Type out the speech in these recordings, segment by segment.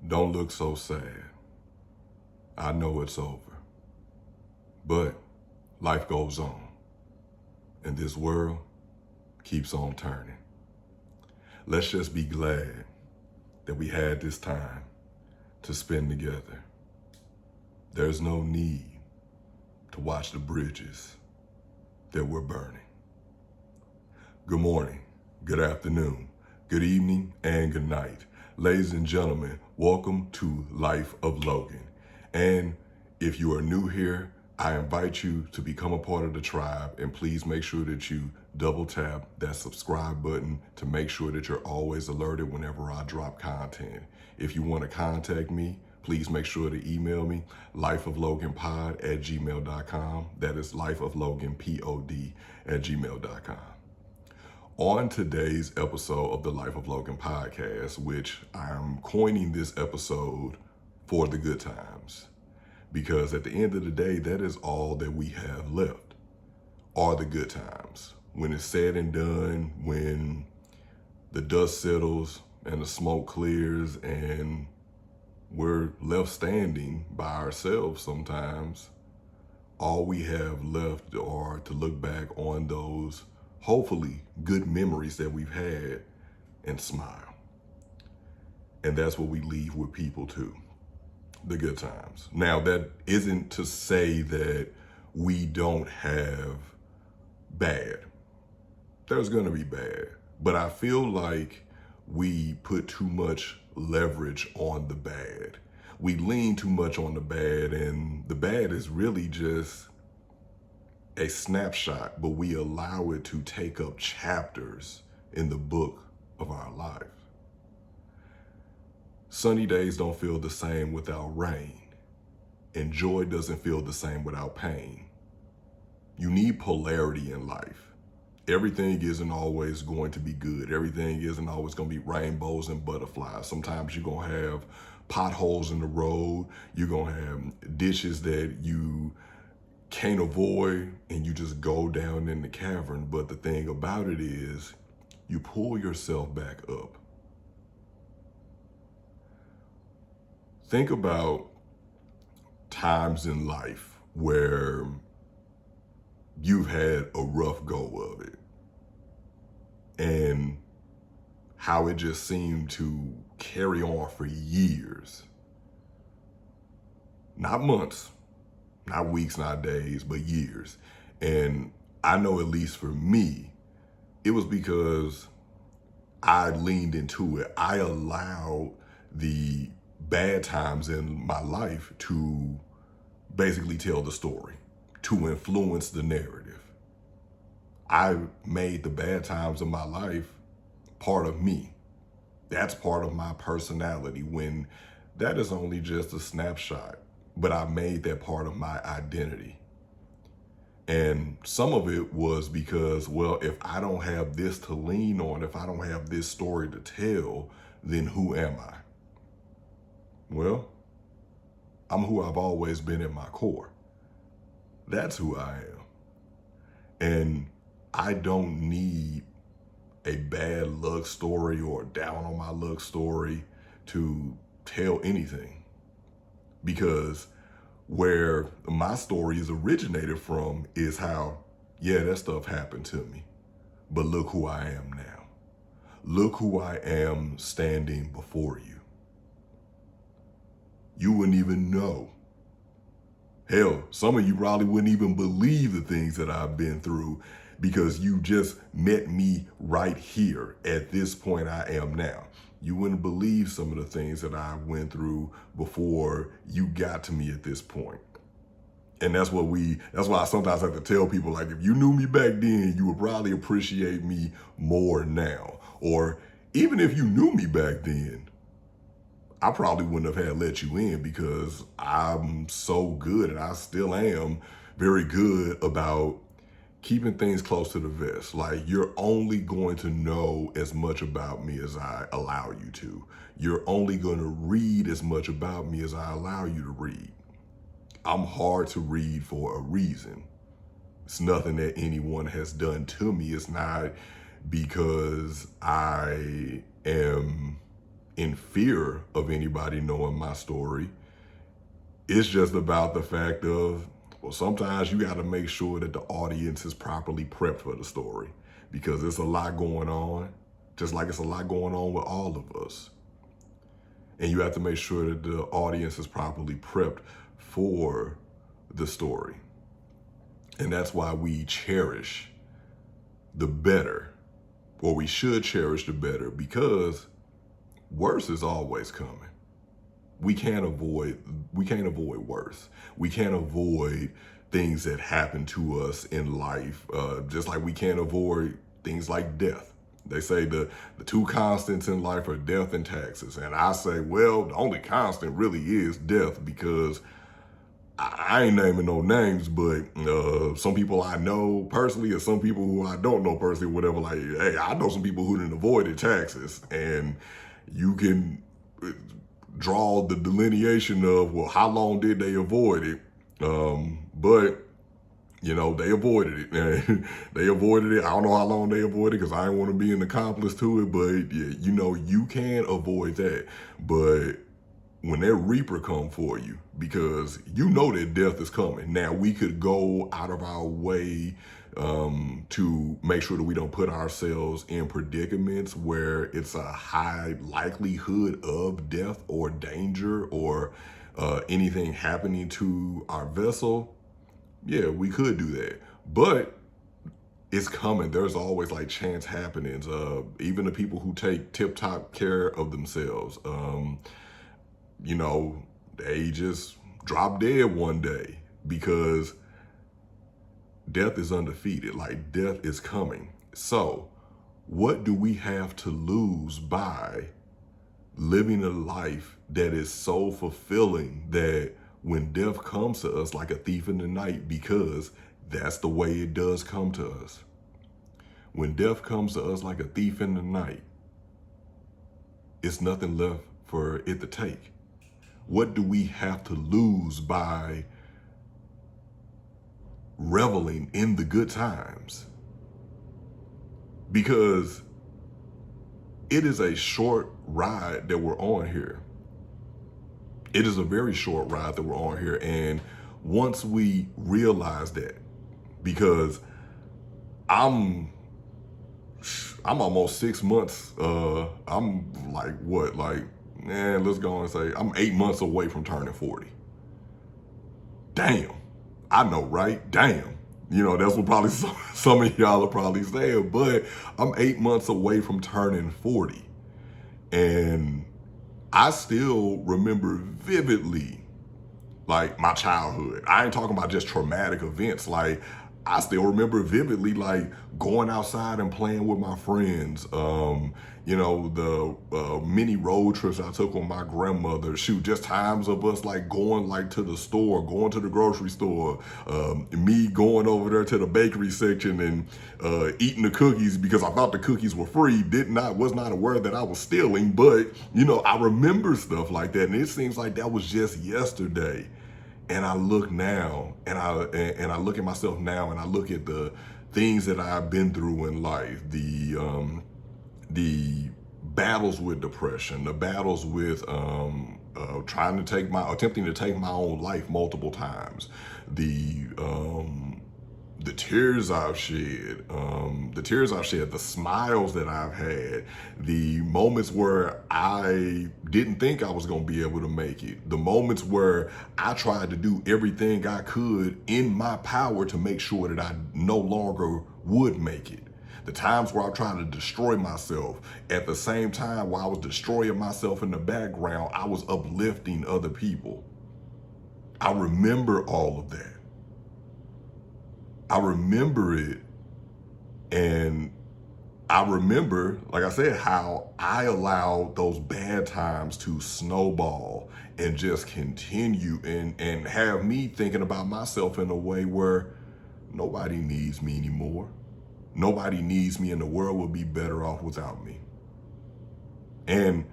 Don't look so sad. I know it's over. But life goes on. And this world keeps on turning. Let's just be glad that we had this time to spend together. There's no need to watch the bridges that we're burning. Good morning, good afternoon, good evening, and good night. Ladies and gentlemen, welcome to Life of Logan. And if you are new here, I invite you to become a part of the tribe, and please make sure that you double tap that subscribe button to make sure that you're always alerted whenever I drop content. If you want to contact me, please make sure to email me, lifeofloganpod@gmail.com. That is lifeofloganpod@gmail.com. On today's episode of the Life of Logan podcast, which I'm coining this episode for the good times, because at the end of the day, that is all that we have left, are the good times. When it's said and done, when the dust settles and the smoke clears and we're left standing by ourselves sometimes, all we have left are to look back on those hopefully good memories that we've had and smile. And that's what we leave with people too, the good times. Now, that isn't to say that we don't have bad. There's gonna be bad, but I feel like we put too much leverage on the bad. We lean too much on the bad, and the bad is really just a snapshot, but we allow it to take up chapters in the book of our life. Sunny days don't feel the same without rain, and joy doesn't feel the same without pain. You need polarity in life. Everything isn't always going to be good. Everything isn't always going to be rainbows and butterflies. Sometimes you're going to have potholes in the road. You're going to have ditches that you can't avoid, and you just go down in the cavern. But the thing about it is, you pull yourself back up. Think about times in life where you've had a rough go of it and how it just seemed to carry on for years. Not months, not weeks, not days, but years. And I know, at least for me, it was because I leaned into it. I allowed the bad times in my life to basically tell the story, to influence the narrative. I made the bad times of my life part of me. That's part of my personality, when that is only just a snapshot, but I made that part of my identity. And some of it was because, well, if I don't have this to lean on, if I don't have this story to tell, then who am I? Well, I'm who I've always been at my core. That's who I am. And I don't need a bad luck story or down on my luck story to tell anything. Because where my story is originated from is how, yeah, that stuff happened to me, but look who I am now. Look who I am standing before you. You wouldn't even know. Hell, some of you probably wouldn't even believe the things that I've been through, because you just met me right here at this point I am now. You wouldn't believe some of the things that I went through before you got to me at this point. And that's why I sometimes have to tell people, like, if you knew me back then, you would probably appreciate me more now. Or even if you knew me back then, I probably wouldn't have had let you in, because I'm so good, and I still am very good about keeping things close to the vest. Like, you're only going to know as much about me as I allow you to. You're only going to read as much about me as I allow you to read. I'm hard to read for a reason. It's nothing that anyone has done to me. It's not because I am in fear of anybody knowing my story. It's just about the fact of, well, sometimes you got to make sure that the audience is properly prepped for the story, because there's a lot going on, just like it's a lot going on with all of us. And you have to make sure that the audience is properly prepped for the story. And that's why we cherish the better, or we should cherish the better, because worse is always coming. We can't avoid worse. We can't avoid things that happen to us in life, just like we can't avoid things like death. They say the two constants in life are death and taxes. And I say, well, the only constant really is death, because I ain't naming no names, but some people I know personally, or some people who I don't know personally, whatever, like, hey, I know some people who didn't avoid taxes, and you can draw the delineation of, well, how long did they avoid it? But you know, they avoided it. They avoided it. I don't know how long they avoided it, because I didn't want to be an accomplice to it. But yeah, you know, you can avoid that. But when that reaper come for you, because you know that death is coming. Now, we could go out of our way to make sure that we don't put ourselves in predicaments where it's a high likelihood of death or danger or anything happening to our vessel. Yeah, we could do that, but it's coming. There's always like chance happenings. Even the people who take tip-top care of themselves, you know, they just drop dead one day, because death is undefeated. Like, death is coming. So what do we have to lose by living a life that is so fulfilling that when death comes to us like a thief in the night, because that's the way it does come to us. When death comes to us like a thief in the night, it's nothing left for it to take. What do we have to lose by reveling in the good times? Because it is a short ride that we're on here. It is a very short ride that we're on here. And once we realize that, because I'm almost 6 months, I'm like, what, like, man, let's go and say I'm 8 months away from turning 40. Damn. I know, right? Damn. You know, that's what probably some of y'all are probably saying, but I'm 8 months away from turning 40. And I still remember vividly, like, my childhood. I ain't talking about just traumatic events. Like, I still remember vividly, like, going outside and playing with my friends. You know, the many road trips I took with my grandmother. Shoot, just times of us like going like to the store, going to the grocery store, me going over there to the bakery section and eating the cookies because I thought the cookies were free. Was not aware that I was stealing, but you know, I remember stuff like that, and it seems like that was just yesterday. And I look now, and I look at myself now, and I look at the things that I've been through in life, the battles with depression, the battles with attempting to take my own life multiple times, the tears I've shed, the smiles that I've had, the moments where I didn't think I was going to be able to make it, the moments where I tried to do everything I could in my power to make sure that I no longer would make it. The times where I'm trying to destroy myself, at the same time while I was destroying myself in the background, I was uplifting other people. I remember all of that. I remember it, and I remember, like I said, how I allowed those bad times to snowball and just continue and have me thinking about myself in a way where nobody needs me anymore. Nobody needs me, and the world would be better off without me. And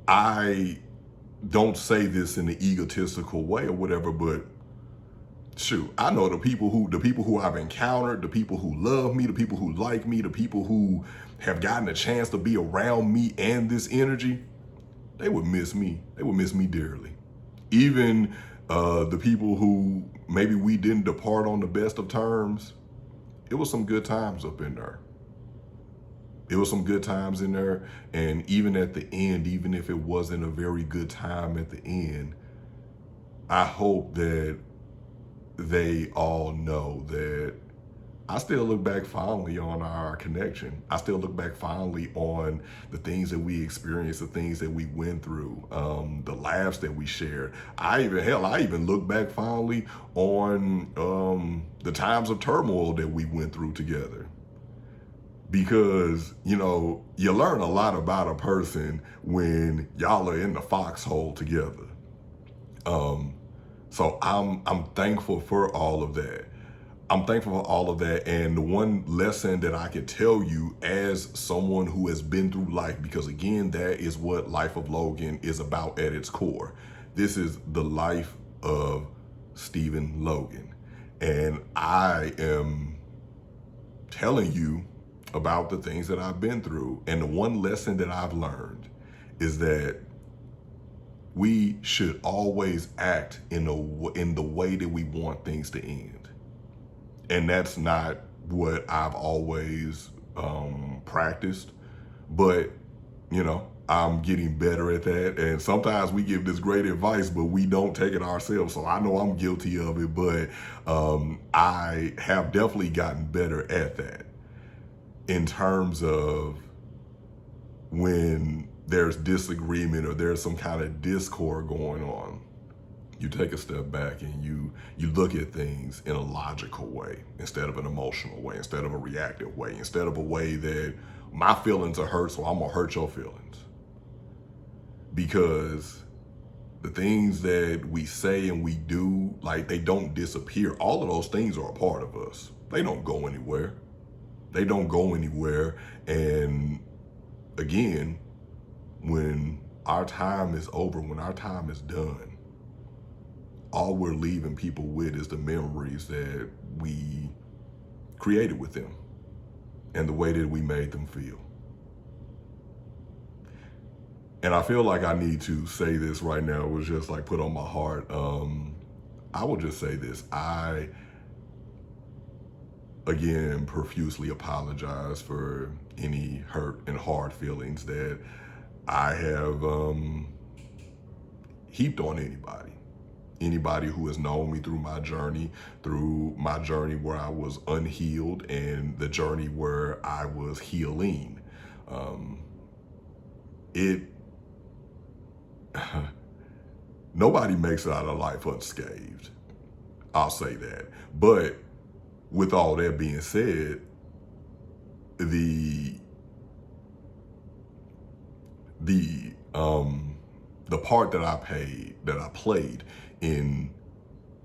I don't say this in an egotistical way or whatever, but shoot, I know the people who I've encountered, the people who love me, the people who like me, the people who have gotten a chance to be around me and this energy, they would miss me. They would miss me dearly. Even the people who maybe we didn't depart on the best of terms, it was some good times up in there. It was some good times in there. And even at the end, even if it wasn't a very good time at the end, I hope that they all know that I still look back fondly on our connection. I still look back fondly on the things that we experienced, the things that we went through, the laughs that we shared. I even look back fondly on the times of turmoil that we went through together. Because, you learn a lot about a person when y'all are in the foxhole together. So I'm thankful for all of that. I'm thankful for all of that. And the one lesson that I can tell you as someone who has been through life, because again, that is what Life of Logan is about at its core. This is the life of Stephen Logan. And I am telling you about the things that I've been through. And the one lesson that I've learned is that we should always act in the way that we want things to end. And that's not what I've always practiced, but I'm getting better at that. And sometimes we give this great advice, but we don't take it ourselves. So I know I'm guilty of it, but I have definitely gotten better at that in terms of when there's disagreement or there's some kind of discord going on. You take a step back and you look at things in a logical way instead of an emotional way, instead of a reactive way, instead of a way that my feelings are hurt, so I'm gonna hurt your feelings. Because the things that we say and we do, like, they don't disappear. All of those things are a part of us. They don't go anywhere. They don't go anywhere. And again, when our time is over, when our time is done, all we're leaving people with is the memories that we created with them and the way that we made them feel. And I feel like I need to say this right now. It was just like put on my heart. I will just say this. I, again, profusely apologize for any hurt and hard feelings that I have heaped on anybody who has known me through my journey where I was unhealed and the journey where I was healing. Nobody makes it out of life unscathed. I'll say that. But with all that being said, the part that I played in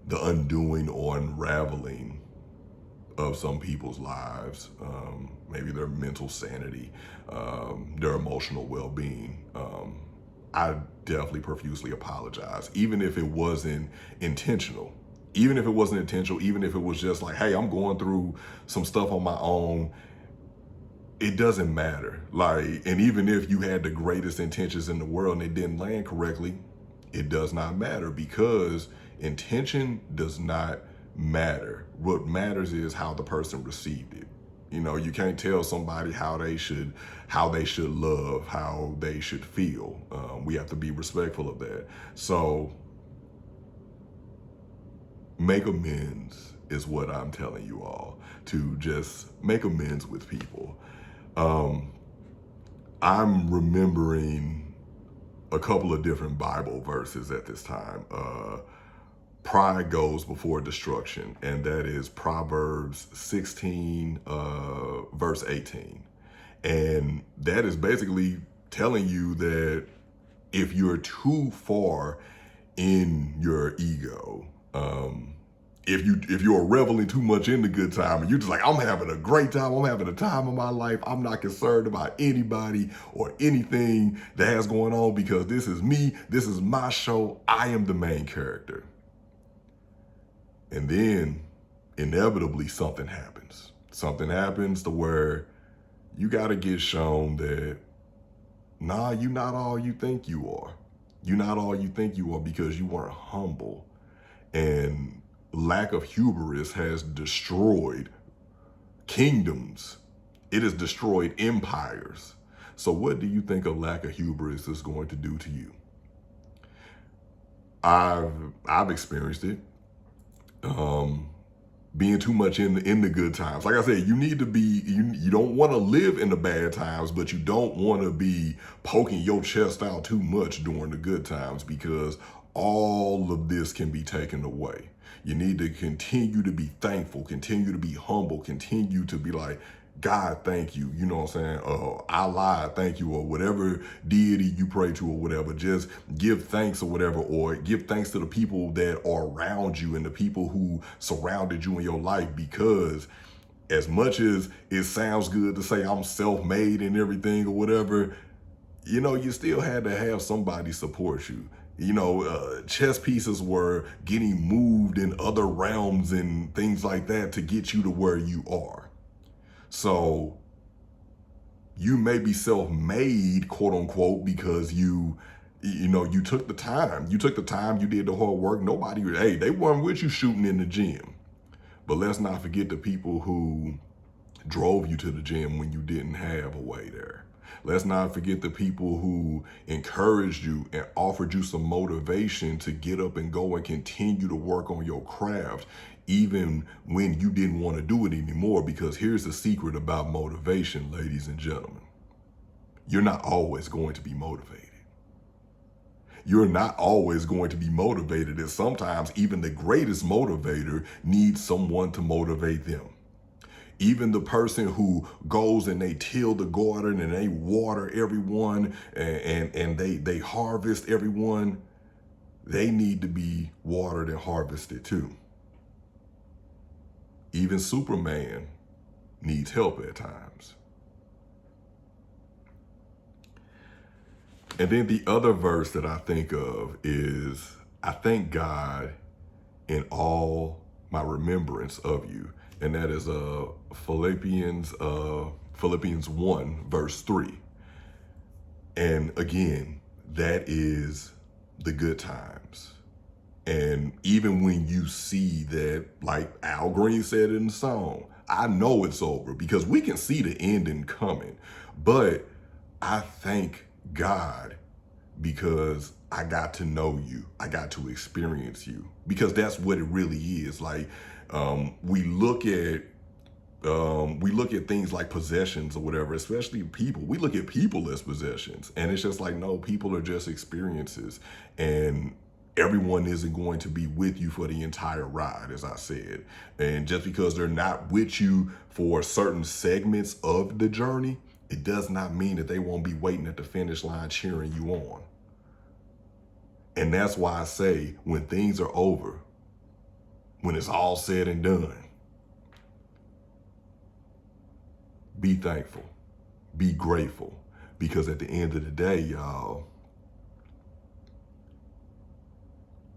the undoing or unraveling of some people's lives, maybe their mental sanity, their emotional well-being, I definitely profusely apologize, even if it wasn't intentional. Even if it was just like, hey, I'm going through some stuff on my own. It doesn't matter. Like, and even if you had the greatest intentions in the world and it didn't land correctly, it does not matter, because intention does not matter. What matters is how the person received it. You can't tell somebody how they should love, how they should feel. We have to be respectful of that. So make amends is what I'm telling you all, to just make amends with people. I'm remembering a couple of different Bible verses at this time. Pride goes before destruction, and that is Proverbs 16, verse 18. And that is basically telling you that if you're too far in your ego, if you're reveling too much in the good time and you're just like, I'm having a great time, I'm having a time of my life, I'm not concerned about anybody or anything that has going on because this is me, this is my show, I am the main character. And then inevitably something happens. Something happens to where you got to get shown that, nah, you're not all you think you are. You're not all you think you are because you weren't humble. And lack of hubris has destroyed kingdoms. It has destroyed empires. So what do you think a lack of hubris is going to do to you? I've experienced it. Being too much in the good times. Like I said, you need to be, you don't want to live in the bad times, but you don't want to be poking your chest out too much during the good times, because all of this can be taken away. You need to continue to be thankful, continue to be humble, continue to be like, God, thank you. You know what I'm saying? Allah, thank you, or whatever deity you pray to or whatever. Just give thanks or whatever, or give thanks to the people that are around you and the people who surrounded you in your life, because as much as it sounds good to say I'm self-made and everything or whatever, you know, you still had to have somebody support you. You know, chess pieces were getting moved in other realms and things like that to get you to where you are. So you may be self-made, quote unquote, because you took the time. You took the time, you did the hard work. They weren't with you shooting in the gym. But let's not forget the people who drove you to the gym when you didn't have a way there. Let's not forget the people who encouraged you and offered you some motivation to get up and go and continue to work on your craft, even when you didn't want to do it anymore. Because here's the secret about motivation, ladies and gentlemen. You're not always going to be motivated. You're not always going to be motivated, and sometimes even the greatest motivator needs someone to motivate them. Even the person who goes and they till the garden and they water everyone and they harvest everyone, they need to be watered and harvested too. Even Superman needs help at times. And then the other verse that I think of is, I thank God in all my remembrance of you. And that is Philippians 1, verse 3. And again, that is the good times. And even when you see that, like Al Green said in the song, I know it's over, because we can see the ending coming. But I thank God because I got to know you. I got to experience you, because that's what it really is. Like, we look at things like possessions or whatever, especially people. We look at people as possessions, and it's just like, no, people are just experiences, and everyone isn't going to be with you for the entire ride, as I said. And just because they're not with you for certain segments of the journey, it does not mean that they won't be waiting at the finish line cheering you on. And that's why I say, when things are over, when it's all said and done, be thankful, be grateful, because at the end of the day, y'all,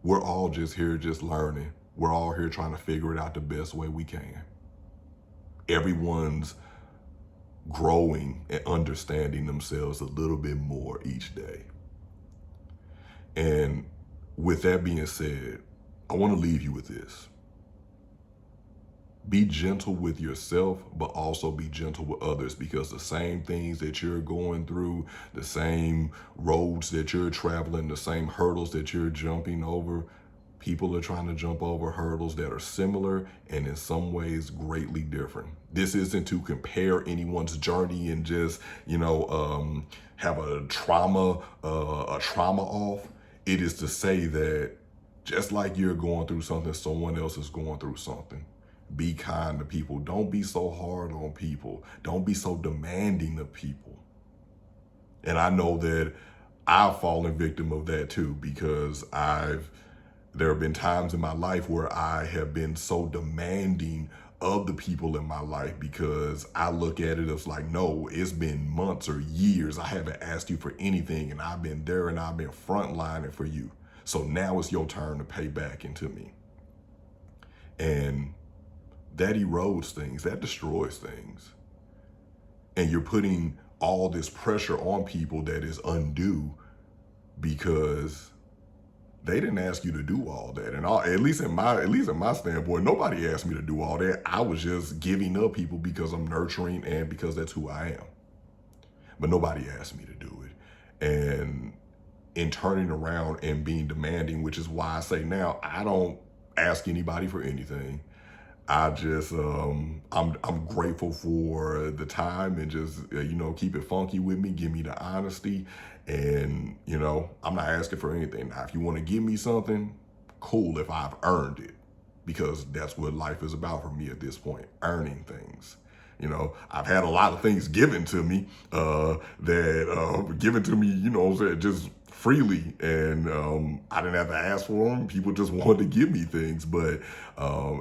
we're all just here just learning. We're all here trying to figure it out the best way we can. Everyone's growing and understanding themselves a little bit more each day. And with that being said, I want to leave you with this. Be gentle with yourself, but also be gentle with others, because the same things that you're going through, the same roads that you're traveling, the same hurdles that you're jumping over, people are trying to jump over hurdles that are similar and in some ways greatly different. This isn't to compare anyone's journey and just, have a trauma off. It is to say that just like you're going through something, someone else is going through something. Be kind to people. Don't be so hard on people. Don't be so demanding of people. And I know that I've fallen victim of that too, because there have been times in my life where I have been so demanding of the people in my life, because I look at it as like, no, it's been months or years. I haven't asked you for anything, and I've been there and I've been frontlining for you. So now it's your turn to pay back into me. And that erodes things, that destroys things. And you're putting all this pressure on people that is undue because they didn't ask you to do all that. And at least in my standpoint, nobody asked me to do all that. I was just giving up people because I'm nurturing and because that's who I am. But nobody asked me to do it. And in turning around and being demanding, which is why I say now I don't ask anybody for anything. I just I'm grateful for the time and just keep it funky with me, give me the honesty, and I'm not asking for anything. Now, if you want to give me something, cool, if I've earned it, because that's what life is about for me at this point, earning things. I've had a lot of things given to me given to me, just freely, and I didn't have to ask for them. People just wanted to give me things, but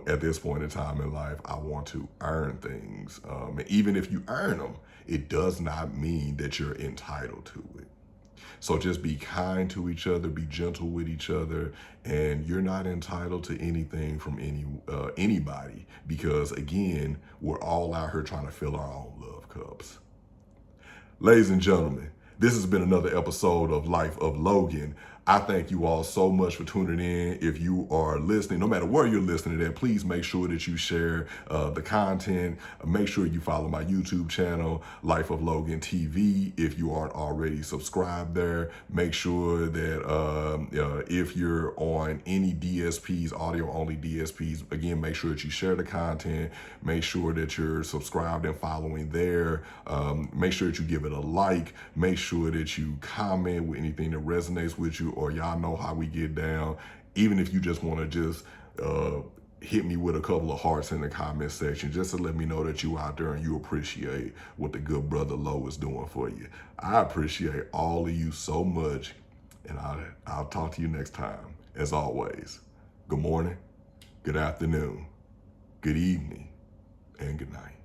at this point in time in life, I want to earn things. And even if you earn them, it does not mean that you're entitled to it. So just be kind to each other, be gentle with each other, and you're not entitled to anything from anybody, because again, we're all out here trying to fill our own love cups. Ladies and gentlemen, this has been another episode of Life of Logan. I thank you all so much for tuning in. If you are listening, no matter where you're listening at, please make sure that you share the content. Make sure you follow my YouTube channel, Life of Logan TV. If you aren't already subscribed there, make sure that if you're on any DSPs, audio only DSPs, again, make sure that you share the content. Make sure that you're subscribed and following there. Make sure that you give it a like. Make sure that you comment with anything that resonates with you, or y'all know how we get down. Even if you just want to just hit me with a couple of hearts in the comment section, just to let me know that you out there and you appreciate what the good brother Lo is doing for you. I appreciate all of you so much, and I'll talk to you next time. As always, good morning, good afternoon, good evening, and good night.